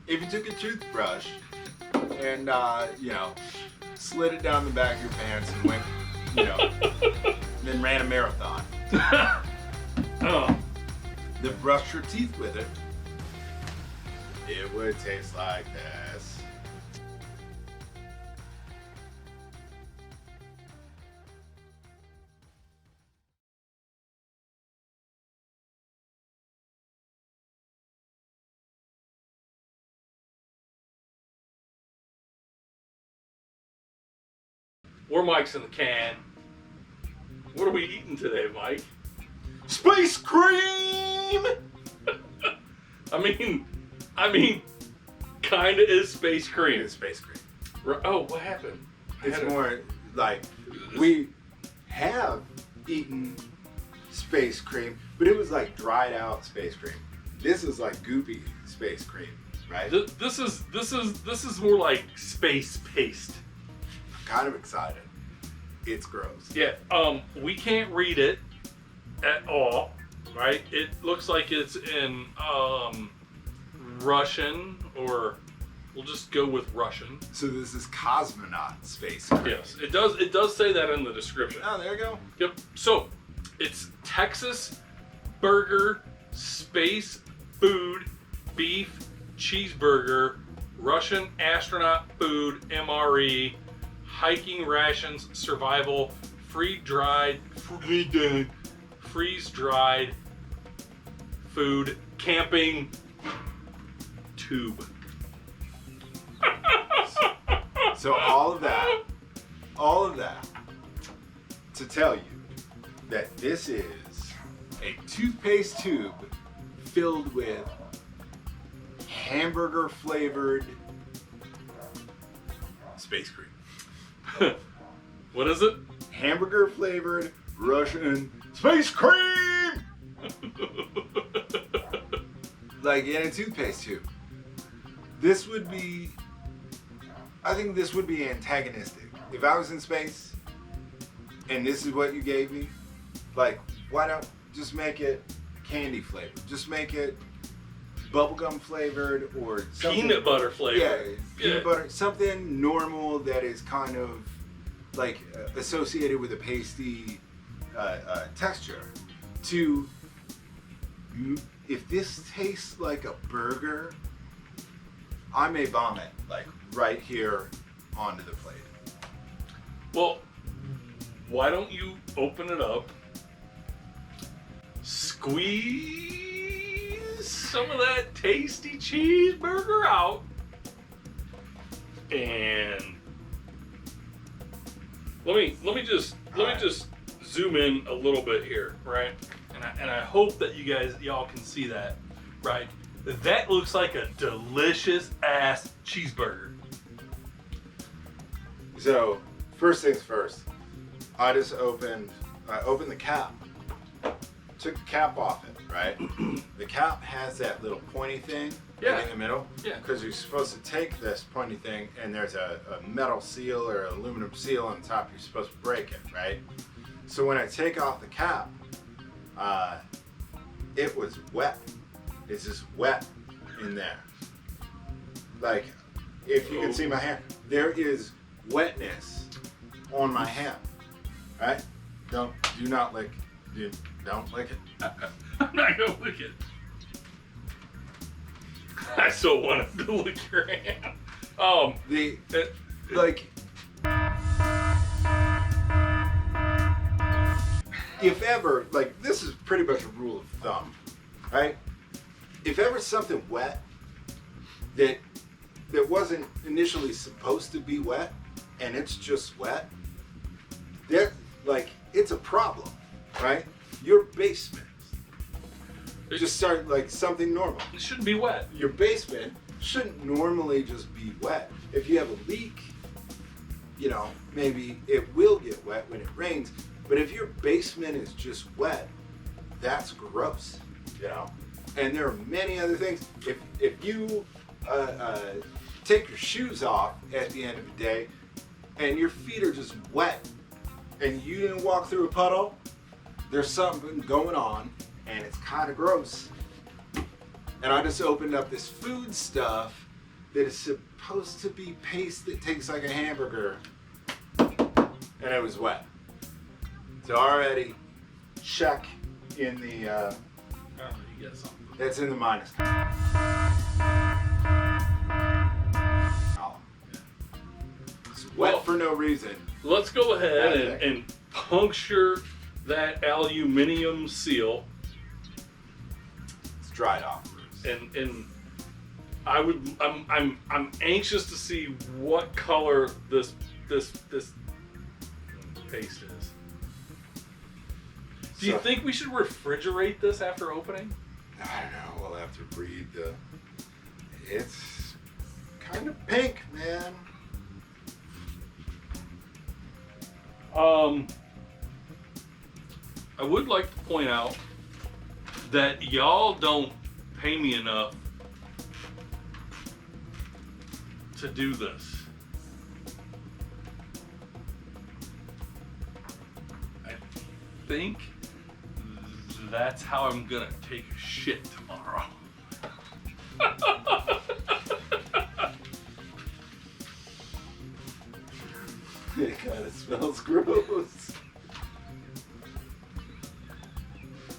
if you took a toothbrush and, you know, slid it down the back of your pants and went, you know, then ran a marathon. Oh. Then brushed your teeth with it, it would taste like this. We're Mike's in the can. What are we eating today, Mike? Space cream! I mean, kinda is space cream. It's space cream. Oh, what happened? It's more like we have eaten space cream, but it was like dried out space cream. This is like goopy space cream, right? This is more like space paste. I'm kind of excited. It's gross. Yeah. We can't read it at all, right? It looks like it's in Russian, or we'll just go with Russian. So this is cosmonaut space cream. Yes, it does. It does say that in the description. Oh, there you go. Yep. So it's Texas burger, space food, beef cheeseburger, Russian astronaut food, MRE, hiking rations, survival, freeze-dried food, camping tube. So all of that to tell you that this is a toothpaste tube filled with hamburger flavored space cream. What is it? Hamburger flavored Russian space cream! Like in a toothpaste tube. I think this would be antagonistic. If I was in space and this is what you gave me, like, why not just make it candy flavored? Just make it bubblegum flavored or something. Peanut butter flavored. Yeah, peanut butter. Something normal that is kind of like associated with a pasty texture. If this tastes like a burger, I may vomit like right here onto the plate. Well, why don't you open it up, squeeze some of that tasty cheeseburger out, and let me just zoom in a little bit here, right? And I hope that y'all can see that, right? That looks like a delicious ass cheeseburger. So first things first, I opened the cap, took the cap off it, right? The cap has that little pointy thing right in the middle. Yeah. Because you're supposed to take this pointy thing and there's a metal seal or an aluminum seal on top. You're supposed to break it, right? So when I take off the cap, it was wet. It's just wet in there. Like, if you can see my hand, there is wetness on my hand, right? Do not lick it. Don't lick it. I'm not gonna lick it. I so wanted to lick your hand. If ever, like, this is pretty much a rule of thumb, right? If ever something wet that wasn't initially supposed to be wet and it's just wet, it's a problem, right? Your basement just start like something normal. It shouldn't be wet. Your basement shouldn't normally just be wet. If you have a leak, you know, maybe it will get wet when it rains. But if your basement is just wet, that's gross, you know? And there are many other things. If you take your shoes off at the end of the day and your feet are just wet and you didn't walk through a puddle, there's something going on and it's kind of gross. And I just opened up this food stuff that is supposed to be paste that tastes like a hamburger, and it was wet. So already, check in the, Oh, you got something. that's in the minus column. It's wet for no reason. Let's go ahead and puncture that aluminum seal. It's dried off. And I'm anxious to see what color this paste is. Do you think we should refrigerate this after opening? I don't know. We'll have to read the. It's kind of pink, man. I would like to point out that y'all don't pay me enough to do this. I think that's how I'm gonna take a shit tomorrow. It kind of smells gross.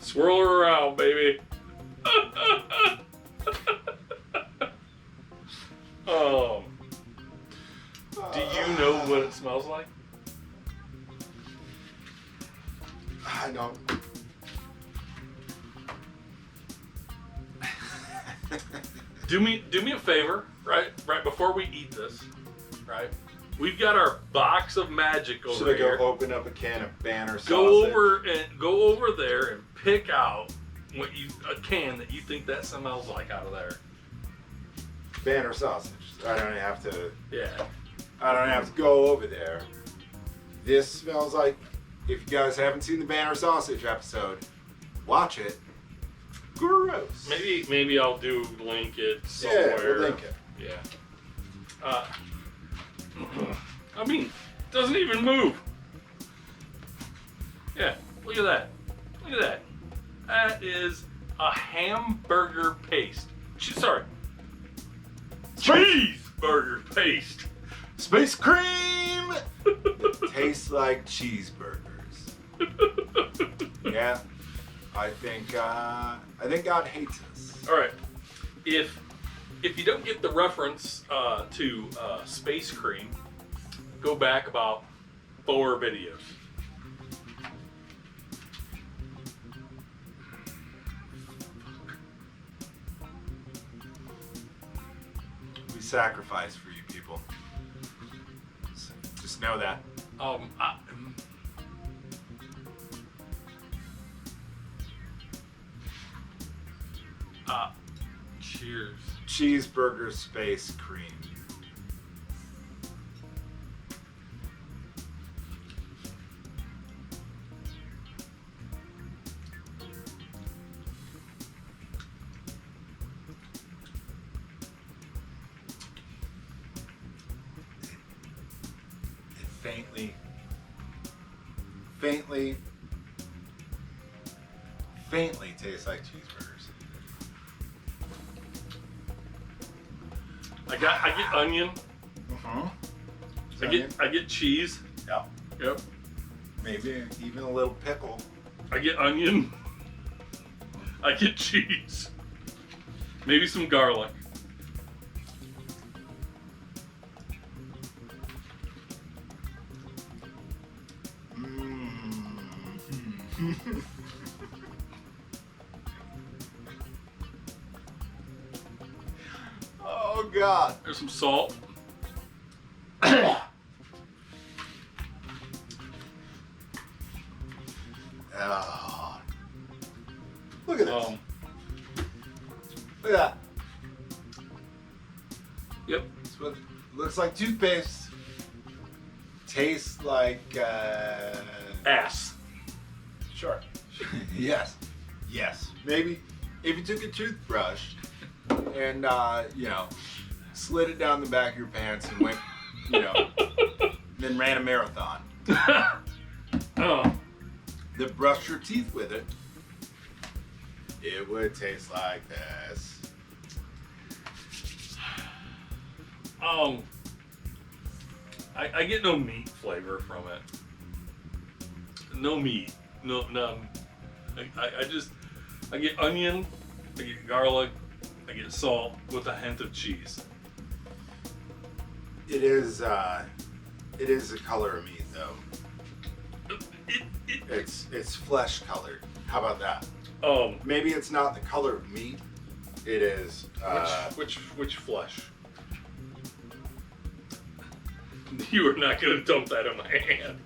Swirl her around, baby. Do you know what it smells like? I don't. Do me a favor, right before we eat this, right? We've got our box of magic over Should I here. go open up a can of Banner sausage? Go over there and pick out a can that you think that smells like out of there. Banner sausage. I don't have to. Yeah. I don't have to go over there. This smells like. If you guys haven't seen the Banner sausage episode, watch it. Gross. Maybe I'll link it somewhere. Yeah, we'll link it. Yeah. I mean, it doesn't even move. Yeah, look at that. Look at that. That is a hamburger paste. Sorry. Cheeseburger paste. Space cream! It tastes like cheeseburgers. Yeah. I think God hates us. All right. If you don't get the reference to space cream, go back about 4 videos. We sacrifice for you people. Just know that. Cheers. Cheeseburger space cream. It faintly tastes like cheeseburgers. I get onion. Mm-hmm. I get cheese. Yep. Yep. Maybe even a little pickle. I get onion. I get cheese. Maybe some garlic. Oh God. There's some salt. Oh. Look at this. Look at that. Yep. It's what looks like toothpaste. Tastes like Ass. Sure. Yes. Yes. Maybe if you took a toothbrush and slid it down the back of your pants and went, then ran a marathon. Oh. Then brushed your teeth with it, it would taste like this. I get no meat flavor from it. No meat. No. I get onion, I get garlic, I get salt with a hint of cheese. It is the color of meat though. It's flesh colored. How about that? Maybe it's not the color of meat. It is. Which flesh? You are not going to dump that in my hand.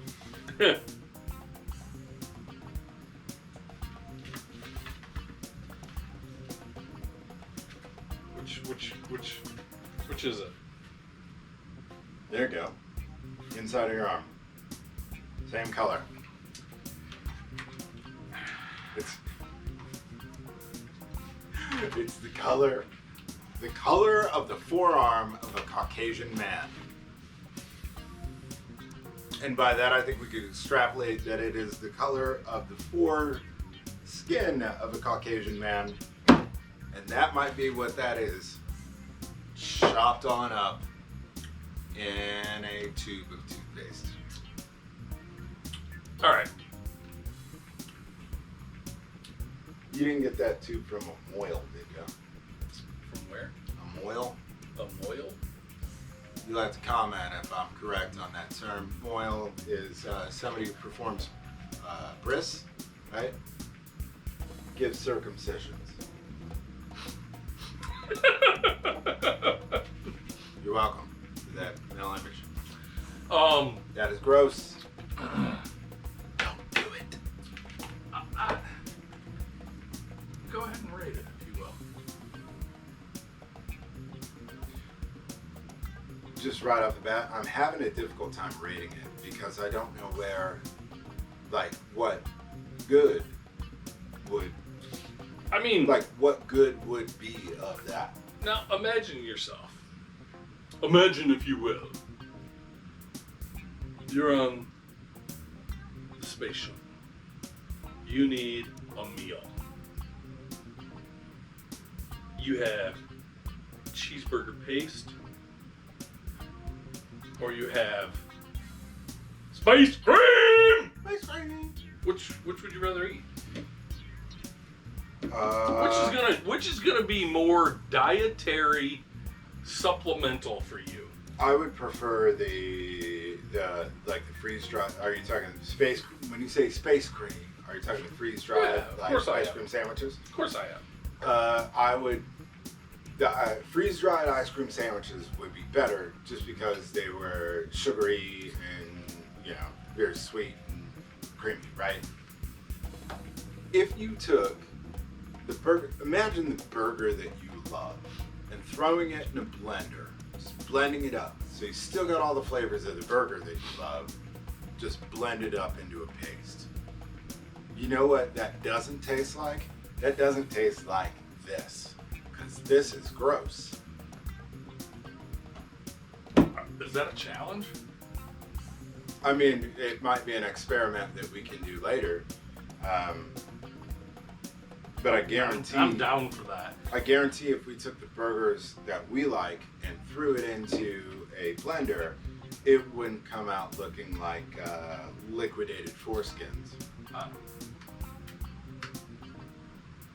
Which is it? There you go. Inside of your arm. Same color. It's the color of the forearm of a Caucasian man. And by that, I think we could extrapolate that it is the color of the foreskin of a Caucasian man. And that might be what that is. Chopped on up in a tube of toothpaste. All right. You didn't get that tube from a moil, did you? From where? A moil? A moil? You'll have to comment if I'm correct on that term. Moil is somebody who performs bris, right? Gives circumcisions. You're welcome for that mental image. That is gross. Don't do it. Go ahead and rate it, if you will. Just right off the bat, I'm having a difficult time rating it because I don't know where, like, what good would. I mean, like, what good would be of that? Now, imagine yourself. Imagine, if you will, you're on the space shuttle. You need a meal. You have cheeseburger paste, or you have space cream. Space cream. Which would you rather eat? Which is gonna be more dietary, supplemental for you? I would prefer the freeze dried. Are you talking space? When you say space cream, are you talking freeze dried ice cream sandwiches? Of course I am. I would. The freeze dried ice cream sandwiches would be better just because they were sugary and very sweet and creamy, right? If you took the burger, imagine the burger that you love, and throwing it in a blender, just blending it up. So you still got all the flavors of the burger that you love, just blend it up into a paste. You know what that doesn't taste like? That doesn't taste like this, because this is gross. Is that a challenge? I mean, it might be an experiment that we can do later. But I guarantee... I'm down for that. I guarantee if we took the burgers that we like and threw it into a blender, it wouldn't come out looking like liquidated foreskins.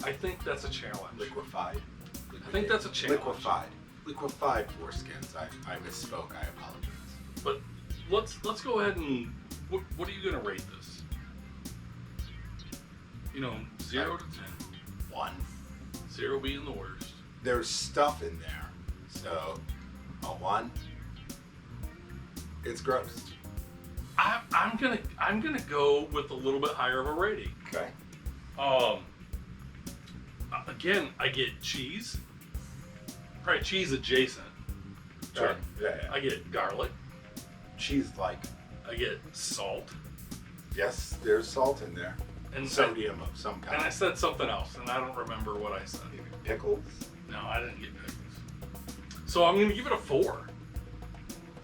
I think that's a challenge. Liquefied. I think that's a challenge. Liquefied foreskins. I misspoke. I apologize. But let's go ahead and... What are you going to rate this? 0 to 10. 1. 0 being the worst. There's stuff in there, so a 1. It's gross. I'm gonna go with a little bit higher of a rating. Okay. Again, I get cheese. Probably cheese adjacent. Sure. Yeah. I get garlic. Cheese-like. I get salt. Yes, there's salt in there. And sodium of some kind. And I said something else, and I don't remember what I said. Maybe pickles? No, I didn't get pickles. So I'm going to give it a 4.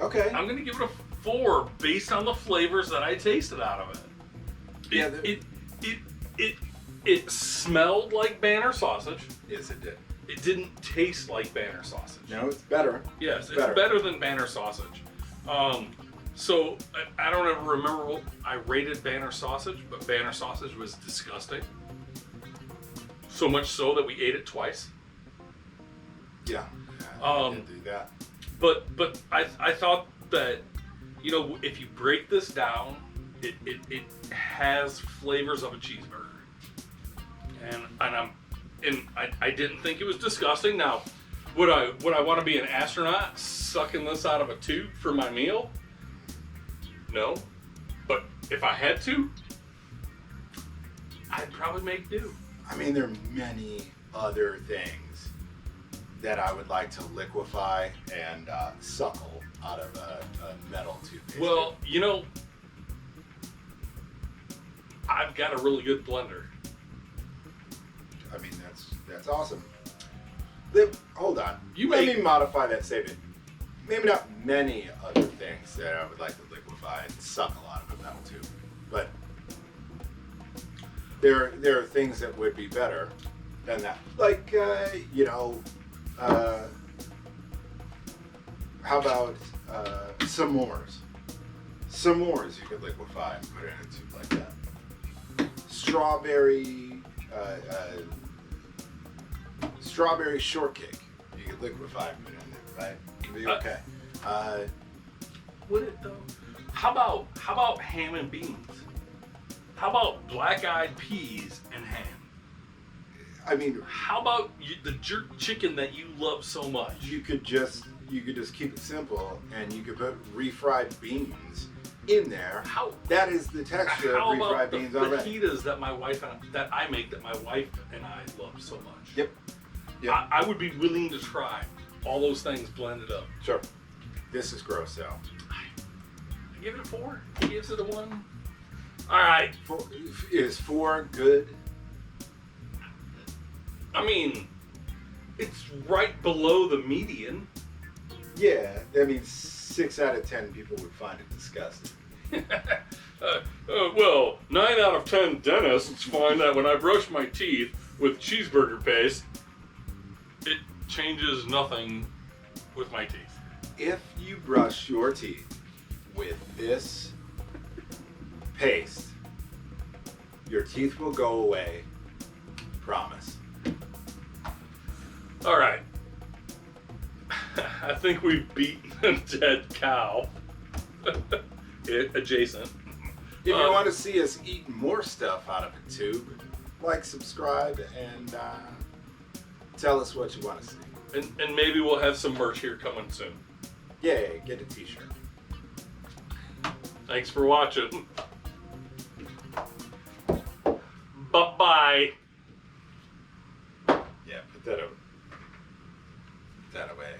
Okay. I'm going to give it a 4 based on the flavors that I tasted out of it. It smelled like Banner sausage. Yes, it did. it didn't taste like Banner sausage. No, it's better. Yes, it's better than Banner sausage. So I don't ever remember what I rated Banner sausage, but Banner sausage was disgusting. So much so that we ate it twice. Yeah, I did do that. But I thought that, you know, if you break this down, it has flavors of a cheeseburger, and I didn't think it was disgusting. Now, would I want to be an astronaut sucking this out of a tube for my meal? No, but if I had to, I'd probably make do. I mean, there are many other things that I would like to liquefy and suckle out of a metal toothpaste. Well, you know, I've got a really good blender. I mean, that's awesome. Hold on. Let me modify that statement. Maybe not many other things that I would like to liquefy and suckle out of a metal tube, but there are things that would be better than that. Like, you know, how about s'mores? S'mores you could liquefy and put in a tube like that. Strawberry shortcake you could liquefy and put in there, right? It'd be okay. Would it though? How about ham and beans? How about black-eyed peas and ham? I mean, how about the jerk chicken that you love so much? You could just keep it simple, and you could put refried beans in there. That is the texture of refried beans already. Fajitas that I make that my wife and I love so much. Yep. I would be willing to try all those things blended up. Sure. This is gross though. I give it a 4. He gives it a 1. All right. Is 4 good? I mean, it's right below the median. Yeah, I mean, 6 out of 10 people would find it disgusting. Well, 9 out of 10 dentists find that when I brush my teeth with cheeseburger paste, it changes nothing with my teeth. If you brush your teeth with this paste, your teeth will go away. Promise. All right. I think we've beaten a dead cow. Adjacent. If you want to see us eat more stuff out of a tube, like, subscribe, and tell us what you want to see. And maybe we'll have some merch here coming soon. Yeah, get a t-shirt. Thanks for watching. Bye-bye. Yeah, put that away.